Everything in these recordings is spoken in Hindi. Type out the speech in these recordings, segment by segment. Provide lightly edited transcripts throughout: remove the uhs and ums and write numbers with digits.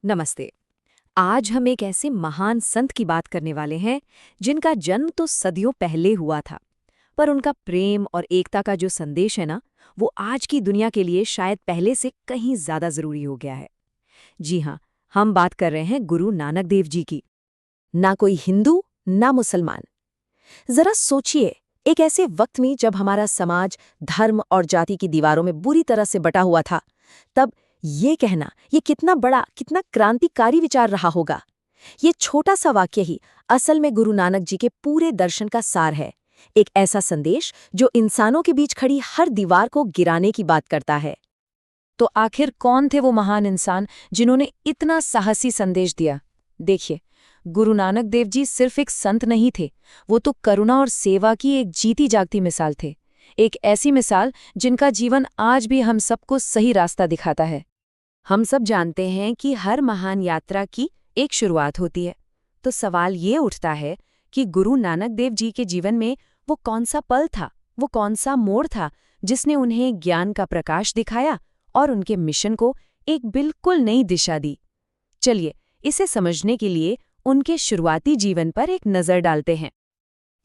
नमस्ते। आज हम एक ऐसे महान संत की बात करने वाले हैं जिनका जन्म तो सदियों पहले हुआ था, पर उनका प्रेम और एकता का जो संदेश है ना, वो आज की दुनिया के लिए शायद पहले से कहीं ज्यादा जरूरी हो गया है। जी हाँ, हम बात कर रहे हैं गुरु नानक देव जी की। ना कोई हिंदू, ना मुसलमान। जरा सोचिए, एक ऐसे वक्त में जब हमारा समाज धर्म और जाति की दीवारों में बुरी तरह से बटा हुआ था, तब ये कहना, ये कितना बड़ा, कितना क्रांतिकारी विचार रहा होगा। ये छोटा सा वाक्य ही असल में गुरु नानक जी के पूरे दर्शन का सार है। एक ऐसा संदेश जो इंसानों के बीच खड़ी हर दीवार को गिराने की बात करता है। तो आखिर कौन थे वो महान इंसान जिन्होंने इतना साहसी संदेश दिया? देखिए, गुरु नानक देव जी सिर्फ एक संत नहीं थे, वो तो करुणा और सेवा की एक जीती जागती मिसाल थे। एक ऐसी मिसाल जिनका जीवन आज भी हम सबको सही रास्ता दिखाता है। हम सब जानते हैं कि हर महान यात्रा की एक शुरुआत होती है, तो सवाल ये उठता है कि गुरु नानक देव जी के जीवन में वो कौन सा पल था, वो कौन सा मोड़ था जिसने उन्हें ज्ञान का प्रकाश दिखाया और उनके मिशन को एक बिल्कुल नई दिशा दी। चलिए, इसे समझने के लिए उनके शुरुआती जीवन पर एक नज़र डालते हैं।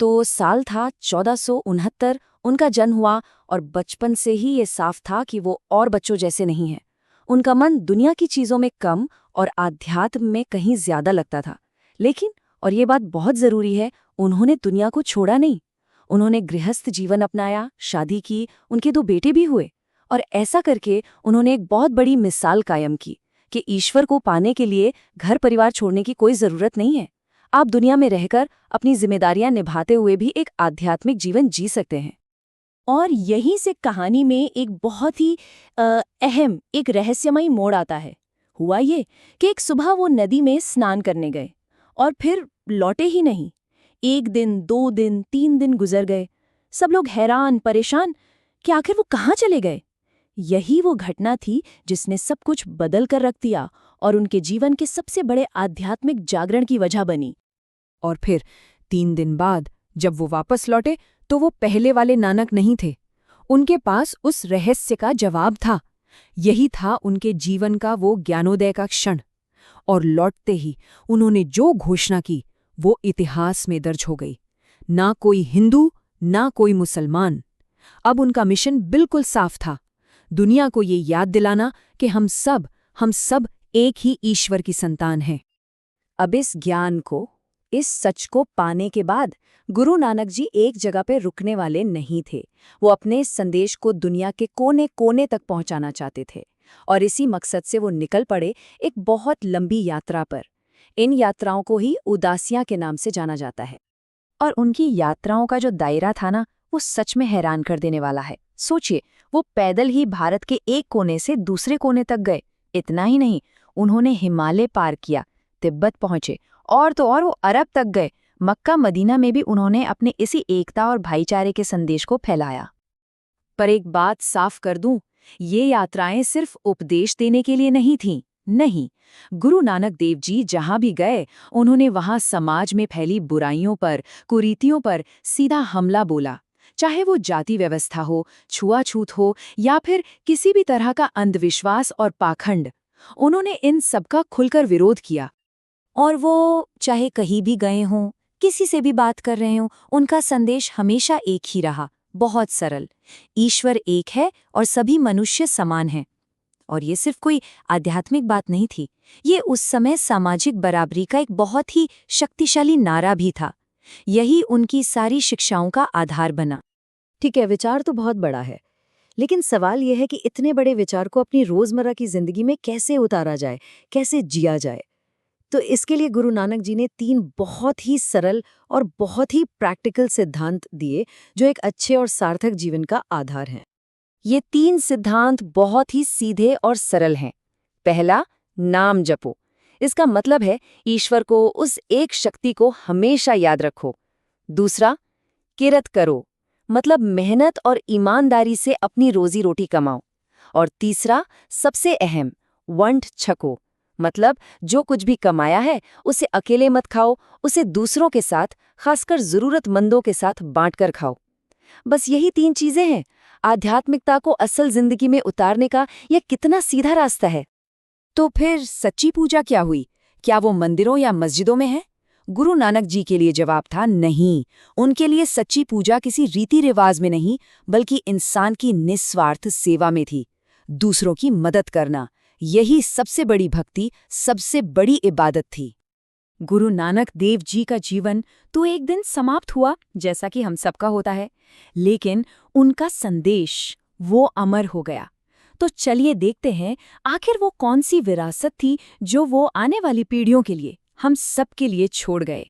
तो साल था 1469, उनका जन्म हुआ और बचपन से ही ये साफ था कि वो और बच्चों जैसे नहीं हैं। उनका मन दुनिया की चीज़ों में कम और आध्यात्म में कहीं ज्यादा लगता था। लेकिन, और ये बात बहुत ज़रूरी है, उन्होंने दुनिया को छोड़ा नहीं। उन्होंने गृहस्थ जीवन अपनाया, शादी की, उनके 2 बेटे भी हुए। और ऐसा करके उन्होंने एक बहुत बड़ी मिसाल कायम की कि ईश्वर को पाने के लिए घर परिवार छोड़ने की कोई ज़रूरत नहीं है। आप दुनिया में रहकर अपनी जिम्मेदारियां निभाते हुए भी एक आध्यात्मिक जीवन जी सकते हैं। और यहीं से कहानी में एक बहुत ही अहम, एक रहस्यमयी मोड़ आता है। हुआ ये कि एक सुबह वो नदी में स्नान करने गए और फिर लौटे ही नहीं। 1 दिन, 2 दिन, 3 दिन गुजर गए। सब लोग हैरान, परेशान कि आखिर वो कहाँ चले गए। यही वो घटना थी जिसने सब कुछ बदल कर रख दिया और उनके जीवन के सबसे बड़े आध्यात्मिक जागरण की वजह बनी। और फिर 3 दिन बाद जब वो वापस लौटे, तो वो पहले वाले नानक नहीं थे। उनके पास उस रहस्य का जवाब था। यही था उनके जीवन का वो ज्ञानोदय का क्षण। और लौटते ही उन्होंने जो घोषणा की, वो इतिहास में दर्ज हो गई। ना कोई हिंदू, ना कोई मुसलमान। अब उनका मिशन बिल्कुल साफ था, दुनिया को ये याद दिलाना कि हम सब एक ही ईश्वर की संतान हैं। अब इस ज्ञान को, इस सच को पाने के बाद गुरु नानक जी एक जगह पे रुकने वाले नहीं थे। वो अपने इस संदेश को दुनिया के कोने कोने तक पहुंचाना चाहते थे, और इसी मकसद से वो निकल पड़े एक बहुत लंबी यात्रा पर। इन यात्राओं को ही उदासियां के नाम से जाना जाता है। और उनकी यात्राओं का जो दायरा था ना, वो सच में हैरान कर देने वाला है। सोचिए, वो पैदल ही भारत के एक कोने से दूसरे कोने तक गए। इतना ही नहीं, उन्होंने हिमालय पार किया, तिब्बत पहुंचे, और तो और वो अरब तक गए। मक्का मदीना में भी उन्होंने अपने इसी एकता और भाईचारे के संदेश को फैलाया। पर एक बात साफ कर दूं, ये यात्राएं सिर्फ उपदेश देने के लिए नहीं थीं। नहीं, गुरु नानक देव जी जहां भी गए, उन्होंने वहां समाज में फैली बुराइयों पर, कुरीतियों पर सीधा हमला बोला। चाहे वो जाति व्यवस्था हो, छुआछूत हो, या फिर किसी भी तरह का अंधविश्वास और पाखंड, उन्होंने इन सबका खुलकर विरोध किया। और वो चाहे कहीं भी गए हों, किसी से भी बात कर रहे हों, उनका संदेश हमेशा एक ही रहा, बहुत सरल। ईश्वर एक है और सभी मनुष्य समान हैं। और ये सिर्फ कोई आध्यात्मिक बात नहीं थी, ये उस समय सामाजिक बराबरी का एक बहुत ही शक्तिशाली नारा भी था। यही उनकी सारी शिक्षाओं का आधार बना। ठीक है, विचार तो बहुत बड़ा है, लेकिन सवाल यह है कि इतने बड़े विचार को अपनी रोजमर्रा की जिंदगी में कैसे उतारा जाए, कैसे जिया जाए। तो इसके लिए गुरु नानक जी ने 3 बहुत ही सरल और बहुत ही प्रैक्टिकल सिद्धांत दिए, जो एक अच्छे और सार्थक जीवन का आधार हैं। ये 3 सिद्धांत बहुत ही सीधे और सरल हैं। पहला, नाम जपो। इसका मतलब है ईश्वर को, उस एक शक्ति को हमेशा याद रखो। दूसरा, किरत करो, मतलब मेहनत और ईमानदारी से अपनी रोजी रोटी कमाओ। और तीसरा, सबसे अहम, वंट छको, मतलब जो कुछ भी कमाया है उसे अकेले मत खाओ, उसे दूसरों के साथ, खासकर जरूरतमंदों के साथ बांटकर खाओ। बस यही 3 चीजें हैं। आध्यात्मिकता को असल जिंदगी में उतारने का यह कितना सीधा रास्ता है। तो फिर सच्ची पूजा क्या हुई? क्या वो मंदिरों या मस्जिदों में है? गुरु नानक जी के लिए जवाब था नहीं। उनके लिए सच्ची पूजा किसी रीति रिवाज में नहीं, बल्कि इंसान की निस्वार्थ सेवा में थी। दूसरों की मदद करना, यही सबसे बड़ी भक्ति, सबसे बड़ी इबादत थी। गुरु नानक देव जी का जीवन तो एक दिन समाप्त हुआ, जैसा कि हम सबका होता है, लेकिन उनका संदेश वो अमर हो गया। तो चलिए देखते हैं आखिर वो कौन सी विरासत थी जो वो आने वाली पीढ़ियों के लिए, हम सब के लिए छोड़ गए।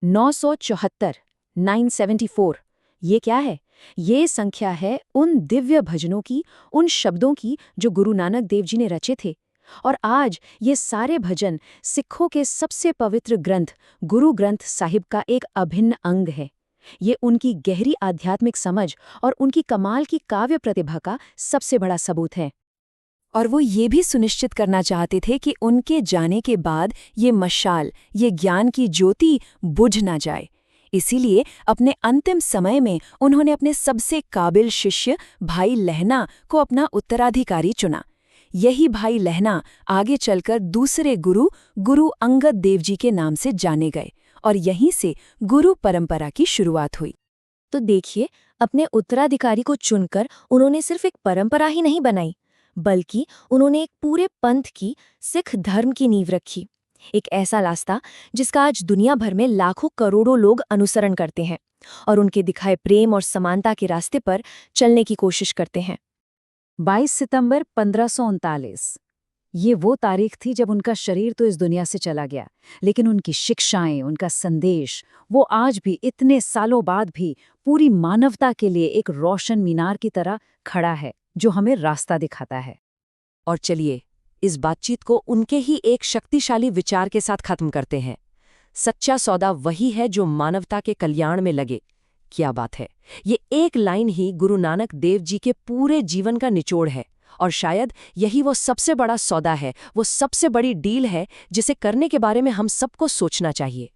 974, 974, ये क्या है? ये संख्या है उन दिव्य भजनों की, उन शब्दों की जो गुरु नानक देव जी ने रचे थे। और आज ये सारे भजन सिखों के सबसे पवित्र ग्रंथ गुरु ग्रंथ साहिब का एक अभिन्न अंग है। ये उनकी गहरी आध्यात्मिक समझ और उनकी कमाल की काव्य प्रतिभा का सबसे बड़ा सबूत है। और वो ये भी सुनिश्चित करना चाहते थे कि उनके जाने के बाद ये मशाल, ये ज्ञान की ज्योति बुझ ना जाए। इसीलिए अपने अंतिम समय में उन्होंने अपने सबसे काबिल शिष्य भाई लहना को अपना उत्तराधिकारी चुना। यही भाई लहना आगे चलकर दूसरे गुरु अंगद देव जी के नाम से जाने गए और यहीं से गुरु परंपरा की शुरुआत हुई। तो देखिए, अपने उत्तराधिकारी को चुनकर उन्होंने सिर्फ एक परंपरा ही नहीं बनाई, बल्कि उन्होंने एक पूरे पंथ की, सिख धर्म की नींव रखी। एक ऐसा रास्ता जिसका आज दुनिया भर में लाखों करोड़ों लोग अनुसरण करते हैं और उनके दिखाए प्रेम और समानता के रास्ते पर चलने की कोशिश करते हैं। 22 सितंबर 1539, ये वो तारीख थी जब उनका शरीर तो इस दुनिया से चला गया, लेकिन उनकी शिक्षाएं, उनका संदेश, वो आज भी इतने सालों बाद भी पूरी मानवता के लिए एक रोशन मीनार की तरह खड़ा है, जो हमें रास्ता दिखाता है। और चलिए इस बातचीत को उनके ही एक शक्तिशाली विचार के साथ खत्म करते हैं। सच्चा सौदा वही है जो मानवता के कल्याण में लगे। क्या बात है! ये एक लाइन ही गुरु नानक देव जी के पूरे जीवन का निचोड़ है, और शायद यही वो सबसे बड़ा सौदा है, वो सबसे बड़ी डील है जिसे करने के बारे में हम सबको सोचना चाहिए।